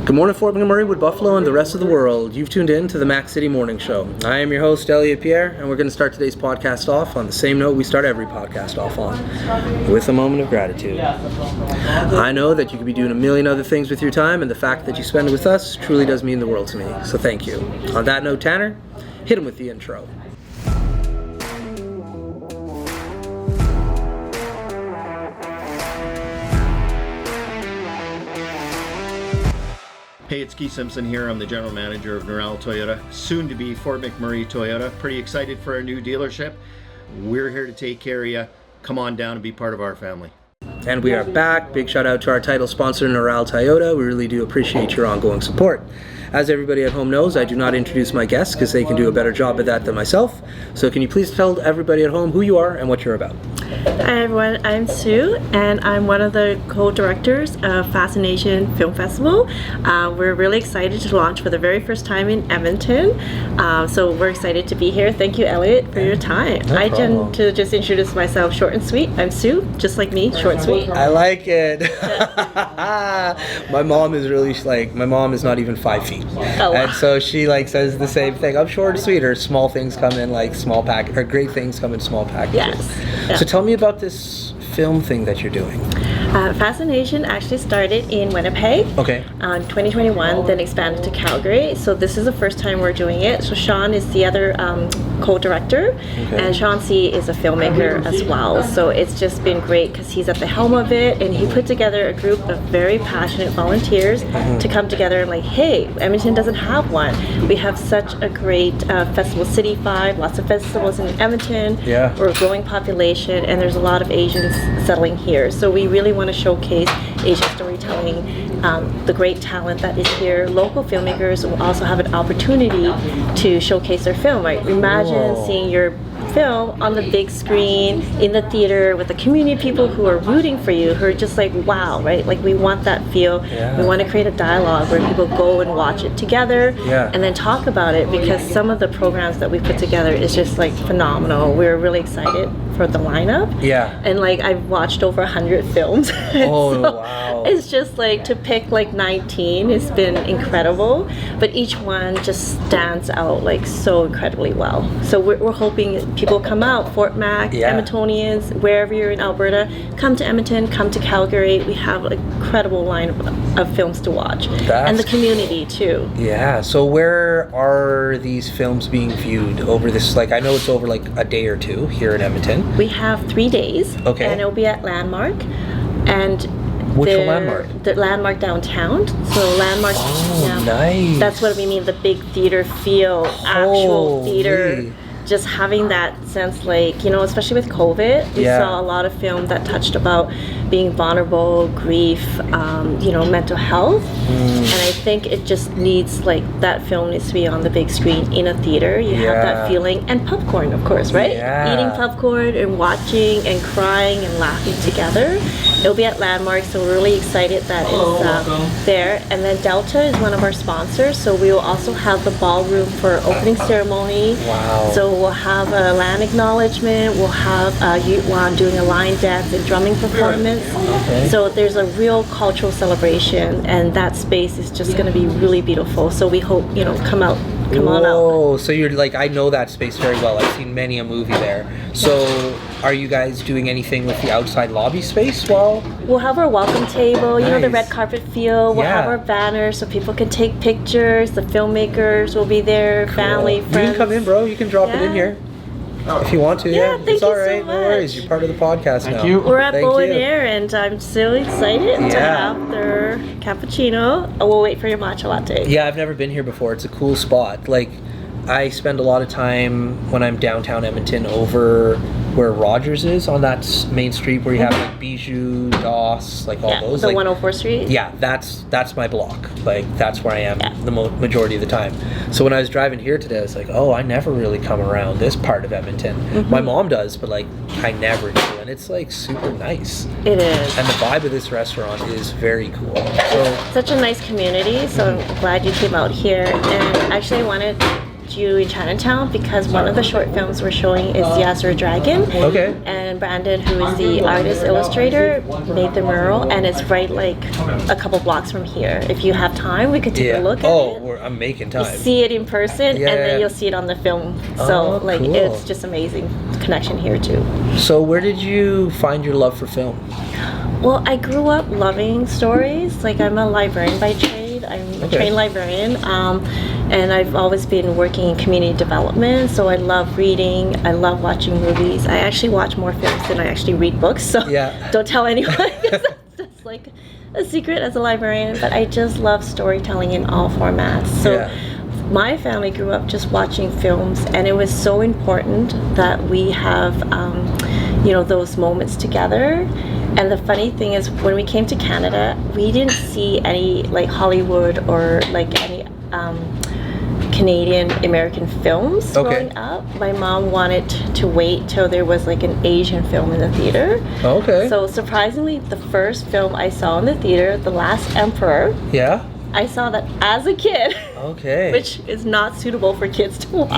Good morning, Fort McMurray, Wood Buffalo, and the rest of the world. You've tuned in to the Mac City Morning Show. I am your host, Elliot Pierre, and we're going to start today's podcast off on the same note we start every podcast off on, with a moment of gratitude. I know that you could be doing a million other things with your time, and the fact that you spend it with us truly does mean the world to me, so thank you. On that note, Tanner, hit him with the intro. Hey, it's Keith Simpson here. I'm the general manager of Norel Toyota, soon to be Fort McMurray Toyota. Pretty excited for our new dealership. We're here to take care of you. Come on down and be part of our family. And we are back. Big shout out to our title sponsor, Norel Toyota. We really do appreciate your ongoing support. As everybody at home knows, I do not introduce my guests because they can do a better job at that than myself. So can you please tell everybody at home who you are and what you're about? Hi everyone, I'm Sue and I'm one of the co-directors of Fascination Film Festival. We're really excited to launch for the very first time in Edmonton. So we're excited to be here. Thank you, Elliot, for your time. No I problem. tend to just introduce myself short and sweet. I'm Sue, just like me, short and sweet. I like it. My mom is not even 5 feet. Oh, wow. And so she says the same thing. I'm short and sweet, or small things come in or great things come in small packages. Yes. Yeah. So tell me about this film thing that you're doing. Fascination actually started in Winnipeg. Okay. 2021, then expanded to Calgary. So this is the first time we're doing it. So Sean is the other co-director, and Sean C is a filmmaker as well. So it's just been great because he's at the helm of it, and he put together a group of very passionate volunteers to come together and hey, Edmonton doesn't have one. We have such a great festival city vibe, lots of festivals in Edmonton. Yeah. We're a growing population, and there's a lot of Asians settling here. So we really want to showcase Asian storytelling, the great talent that is here. Local filmmakers will also have an opportunity to showcase their film. Right? Imagine seeing your film on the big screen in the theater with the community people who are rooting for you, who are just wow, right? We want that feel. Yeah. We want to create a dialogue where people go and watch it together and then talk about it, because some of the programs that we put together is just phenomenal. We're really excited for the lineup. Yeah. And I've watched over 100 films. Oh, so wow. It's just to pick 19, it's been incredible. But each one just stands out so incredibly well. So we're hoping people come out, Fort Mac, Edmontonians, wherever you're in Alberta, come to Edmonton, come to Calgary. We have an incredible lineup of films to watch. And the community too. Yeah, so where are these films being viewed over this, I know it's over a day or two here in Edmonton. We have 3 days. Okay. And it'll be at Landmark. And Which Landmark? The Landmark downtown. So Landmark. Nice. That's what we mean, the big theater feel, actual theater. Just having that sense, especially with COVID, we saw a lot of film that touched about being vulnerable, grief, mental health. And I think it just needs, that film needs to be on the big screen in a theater. You have that feeling, and popcorn, of course, right? Yeah. Eating popcorn and watching and crying and laughing together. It'll be at Landmark, so we're really excited that it's there. And then Delta is one of our sponsors, so we will also have the ballroom for opening ceremony. Wow. So we'll have a land acknowledgement, we'll have Yuan doing a line dance and drumming performance. Okay. So there's a real cultural celebration, and that space is just going to be really beautiful. So we hope, come on out. Oh, so you're I know that space very well. I've seen many a movie there. So are you guys doing anything with the outside lobby space while? We'll have our welcome table, the Nice. red carpet feel. We'll have our banners so people can take pictures. The filmmakers will be there, family, Cool. friends. You can come in, bro. You can drop it in here. If you want to, thank it's you all so right. No worries. much. You're part of the podcast now. Thank you. We're at Thank Bow you. and Air, and I'm so excited to have their cappuccino. Oh, we'll wait for your matcha latte. Yeah, I've never been here before. It's a cool spot. I spend a lot of time when I'm downtown Edmonton over where Rogers is on that main street where you have Bijou, Doss, all those. The 104th Street. Yeah, that's my block. That's where I am the majority of the time. So when I was driving here today, I was I never really come around this part of Edmonton. My mom does, but I never do, and it's super nice. It is. And the vibe of this restaurant is very cool. So Such a nice community, so I'm glad you came out here. And actually I wanted met you in Chinatown because one of the short films we're showing is The Azure Dragon. Okay. And Brandon, who is the artist illustrator, made the mural, and it's right like a couple blocks from here. If you have time, we could take a look at it. I'm making You time. see it in person, and then you'll see it on the film. So like cool. it's just amazing connection here too. So where did you find your love for film? Well, I grew up loving stories. Like I'm a librarian by trade. I'm a trained librarian, and I've always been working in community development. So I love reading. I love watching movies. I actually watch more films than I actually read books. So don't tell anyone. That's like a secret as a librarian. But I just love storytelling in all formats. So. My family grew up just watching films, and it was so important that we have, those moments together. And the funny thing is, when we came to Canada, we didn't see any like Hollywood or like any Canadian American films growing up. My mom wanted to wait till there was like an Asian film in the theater. So surprisingly, the first film I saw in the theater, The Last Emperor. I saw that as a kid. Which is not suitable for kids to watch.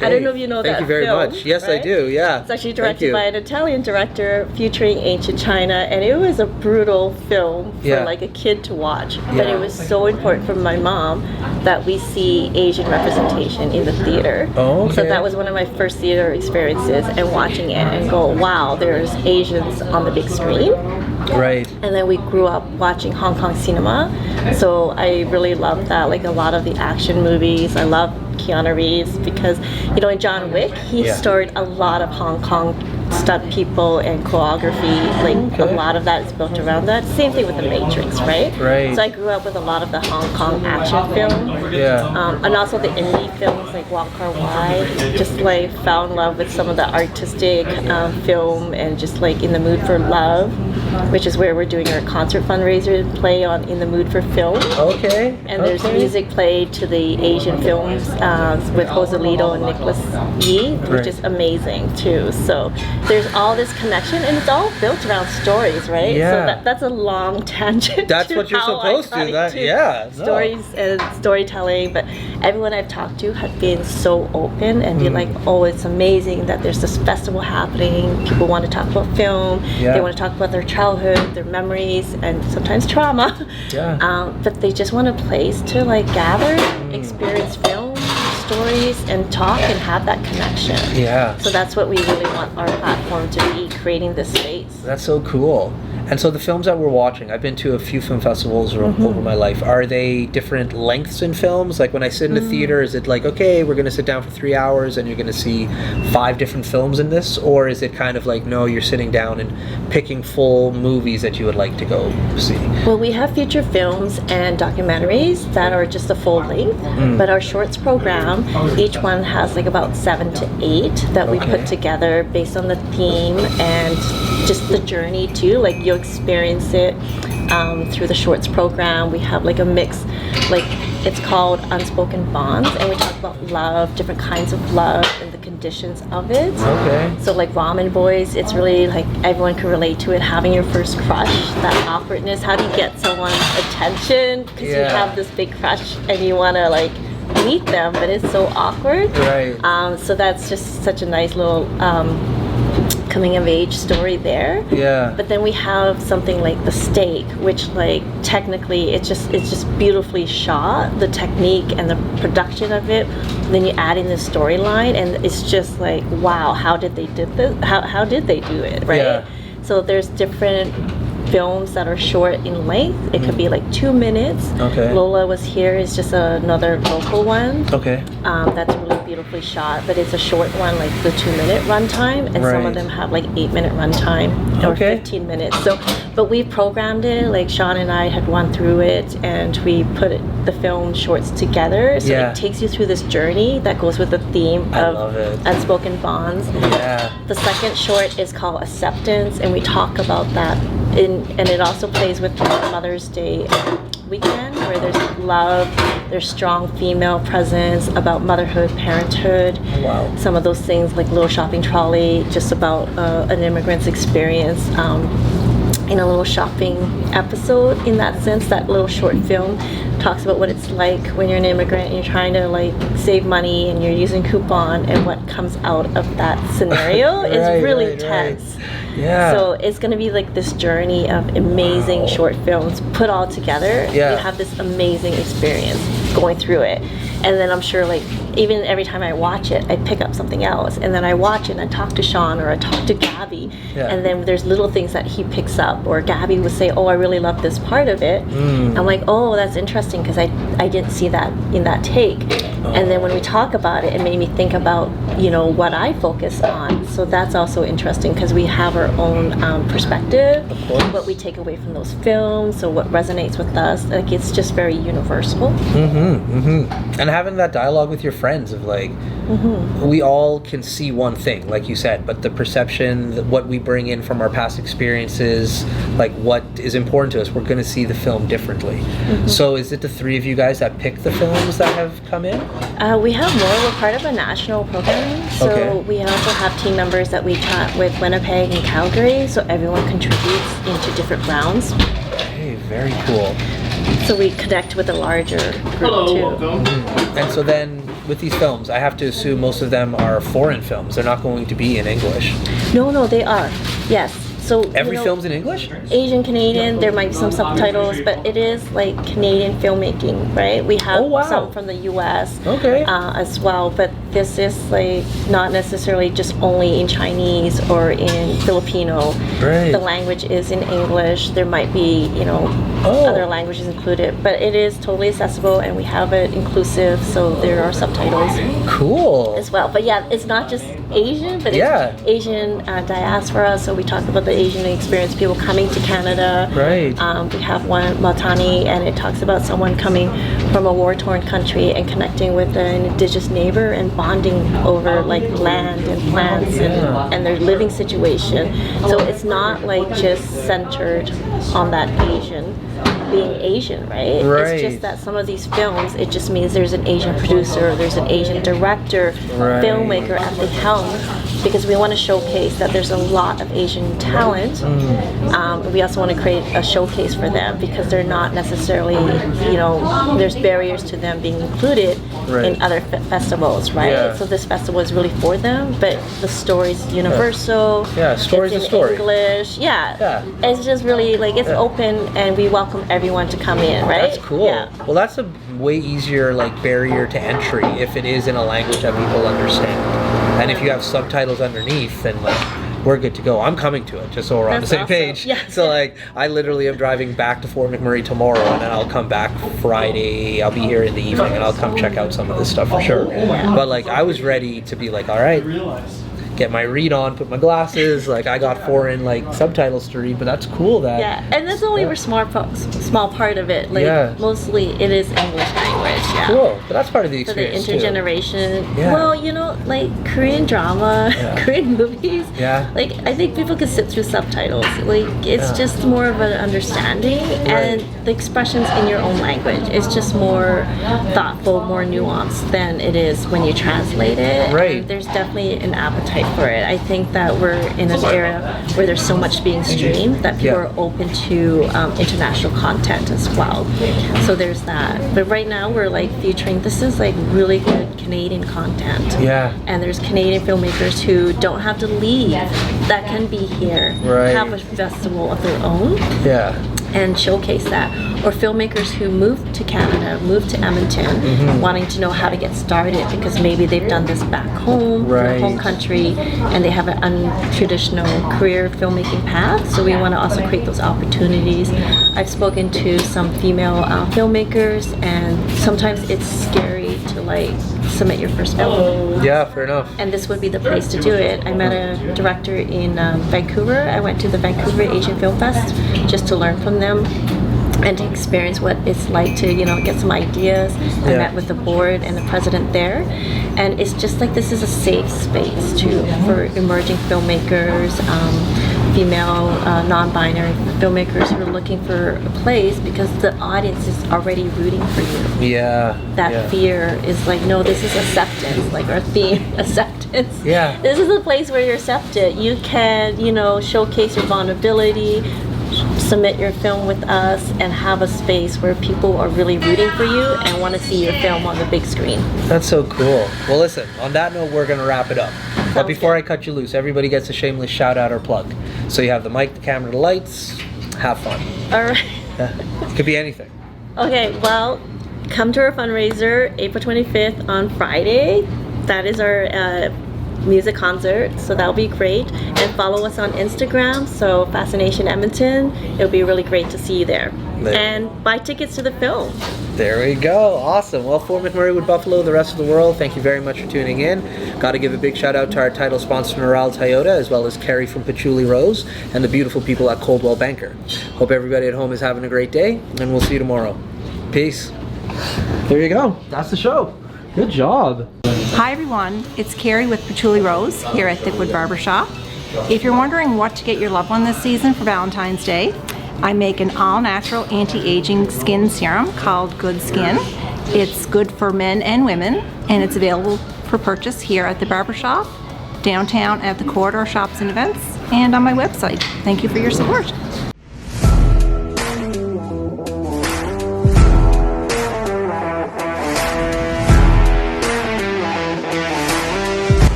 I don't know if you know that Thank you very film, much. Yes, right? I do. It's actually directed by an Italian director featuring ancient China, and it was a brutal film for like a kid to watch. But it was so important for my mom that we see Asian representation in the theater. So that was one of my first theater experiences, and watching it and go, wow, there's Asians on the big screen. And then we grew up watching Hong Kong cinema, so I really love that. Like a lot of the action movies, I love Keanu Reeves because, in John Wick, he stored a lot of Hong Kong stunt people and choreography. Like a lot of that is built around that. Same thing with The Matrix, right? So I grew up with a lot of the Hong Kong action film, and also the indie films like Wong Kar-wai. Just like fell in love with some of the artistic film, and just like In the Mood for Love, which is where we're doing our concert fundraiser play on In the Mood for Film. And there's music played to the Asian films with Joselito and Nicholas Yee, which is amazing too. So there's all this connection, and it's all built around stories, right? So that's a long tangent. That's what you're supposed to. Stories and storytelling, but everyone I've talked to have been so open and be like, oh, it's amazing that there's this festival happening. People want to talk about film. They want to talk about their childhood, their memories, and sometimes trauma. But they just want a place to like gather, experience film, stories, and talk and have that connection. So that's what we really want our platform to be, creating this space. That's so cool. And so the films that we're watching, I've been to a few film festivals over my life. Are they different lengths in films? Like when I sit in a theater, is it like, okay, we're going to sit down for 3 hours and you're going to see 5 different films in this? Or is it kind of like, no, you're sitting down and picking full movies that you would like to go see? Well, we have feature films and documentaries that are just a full length, but our shorts program, each one has like about 7 to 8 that we put together based on the theme and just the journey too. Like you'll experience it through the shorts program. We have like a mix, like it's called Unspoken Bonds, and we talk about love, different kinds of love and the conditions of it. So like Ramen Boys, it's really like everyone can relate to it, having your first crush, that awkwardness. How do you get someone's attention? Because you have this big crush and you want to like meet them, but it's so awkward. So that's just such a nice little coming of age story there. But then we have something like The Steak, which like technically it's just beautifully shot, the technique and the production of it. Then you add in the storyline, and it's just like, wow, how did they do this? How did they do it, right? So there's different films that are short in length. It could be like 2 minutes. Lola Was Here is just another local one. That's really beautifully shot, but it's a short one, like the 2-minute runtime, and some of them have like 8-minute runtime or 15 minutes. So, but we programmed it. Like Sean and I had run through it, and we put the film shorts together. So it takes you through this journey that goes with the theme of Unspoken Bonds. The second short is called Acceptance, and we talk about that. And it also plays with Mother's Day weekend, where there's love, there's strong female presence about motherhood, parenthood. Some of those things like Little Shopping Trolley, just about an immigrant's experience in a little shopping episode. In that sense, that little short film talks about what it's like when you're an immigrant and you're trying to like save money and you're using coupon, and what comes out of that scenario is really tense. Yeah. So it's going to be like this journey of amazing short films put all together. Yeah. You have this amazing experience going through it. And then I'm sure like even every time I watch it, I pick up something else. And then I watch it and I talk to Sean or I talk to Gabby. Yeah. And then there's little things that he picks up. Or Gabby would say, oh, I really love this part of it. I'm like, oh, that's interesting because I didn't see that in that take. And then when we talk about it, it made me think about, you know, what I focus on. So that's also interesting because we have our own perspective, what we take away from those films, so what resonates with us. Like it's just very universal. And having that dialogue with your friends of like, we all can see one thing, like you said, but the perception, what we bring in from our past experiences, like what is important to us, we're going to see the film differently. So is it the three of you guys that pick the films that have come in? We have more. We're part of a national program, so we also have team members that we chat with Winnipeg and Calgary, so everyone contributes into different rounds. Hey, very cool. So we connect with a larger group too. And so then with these films, I have to assume most of them are foreign films. They're not going to be in English. No, they are. Yes. So Every film's in English? Asian Canadian, there might be some subtitles, but it is like Canadian filmmaking, right? We have some from the US as well, but this is like not necessarily just only in Chinese or in Filipino. The language is in English. There might be, you know, other languages included, but it is totally accessible and we have it inclusive, so there are subtitles. Cool. As well. But yeah, it's not just Asian, but it's Asian diaspora, so we talk about the Asian experience, people coming to Canada. We have one, Matani, and it talks about someone coming from a war-torn country and connecting with an indigenous neighbor and bonding over like land and plants and their living situation. So it's not like just centered on that being Asian, right? It's just that some of these films, it just means there's an Asian producer, there's an Asian director, filmmaker at the helm, because we want to showcase that there's a lot of Asian talent. We also want to create a showcase for them because they're not necessarily, you know, there's barriers to them being included in other festivals, right? So this festival is really for them, but the story's universal. Story's it's a story. English. It's just really like it's open and we welcome everyone to come in, right? That's cool. Well, that's a way easier like barrier to entry if it is in a language that people understand. And if you have subtitles underneath, then like we're good to go. I'm coming to it, just so we're on the same page. So like I literally am driving back to Fort McMurray tomorrow, and then I'll come back Friday. I'll be here in the evening and I'll come check out some of this stuff for sure. But like I was ready to be like, all right, get my read on, put my glasses, like I got foreign like subtitles to read, but that's cool that and that's only a small part of it, like mostly it is English language. Cool, but that's part of the experience for the intergeneration well, you know, like Korean drama, Korean movies, like I think people can sit through subtitles, like it's just more of an understanding and the expressions in your own language, it's just more thoughtful, more nuanced than it is when you translate it. And there's definitely an appetite for it. I think that we're in an era where there's so much being streamed that people are open to international content as well. So there's that. But right now we're like featuring, this is like really good Canadian content. And there's Canadian filmmakers who don't have to leave, that can be here, have a festival of their own. And showcase that, or filmmakers who move to Canada, move to Edmonton, wanting to know how to get started because maybe they've done this back home, in their home country, and they have an untraditional career filmmaking path. So we want to also create those opportunities. I've spoken to some female filmmakers, and sometimes it's scary to like submit your first film. Fair enough. And this would be the place to do it. I met a director in Vancouver. I went to the Vancouver Asian Film Fest just to learn from them and to experience what it's like to, you know, get some ideas. I met with the board and the president there, and it's just like this is a safe space too for emerging filmmakers, female, non-binary filmmakers who are looking for a place because the audience is already rooting for you. That fear is like, no, this is acceptance, like our theme, acceptance. This is a place where you're accepted. You can, you know, showcase your vulnerability, submit your film with us and have a space where people are really rooting for you and want to see your film on the big screen. That's so cool. Well, listen, on that note, we're going to wrap it up. But Sounds before good. I cut you loose, everybody gets a shameless shout out or plug. So you have the mic, the camera, the lights. Have fun. All right. It could be anything. Okay, well, come to our fundraiser April 25th on Friday. That is our music concert, so that'll be great. And follow us on Instagram, so Fascination Edmonton. It'll be really great to see you there. And buy tickets to the film. There we go. Awesome. Well, for McMurray with Buffalo, the rest of the world, thank you very much for tuning in. Got to give a big shout out to our title sponsor, Noral Toyota, as well as Carrie from Patchouli Rose, and the beautiful people at Coldwell Banker. Hope everybody at home is having a great day, and we'll see you tomorrow. Peace. There you go. That's the show. Good job. Hi everyone, it's Carrie with Patchouli Rose here at Thickwood Barbershop. If you're wondering what to get your loved one this season for Valentine's Day, I make an all-natural anti-aging skin serum called Good Skin. It's good for men and women, and it's available for purchase here at the barbershop, downtown at the Corridor Shops and Events, and on my website. Thank you for your support.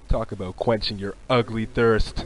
Talk about quenching your ugly thirst.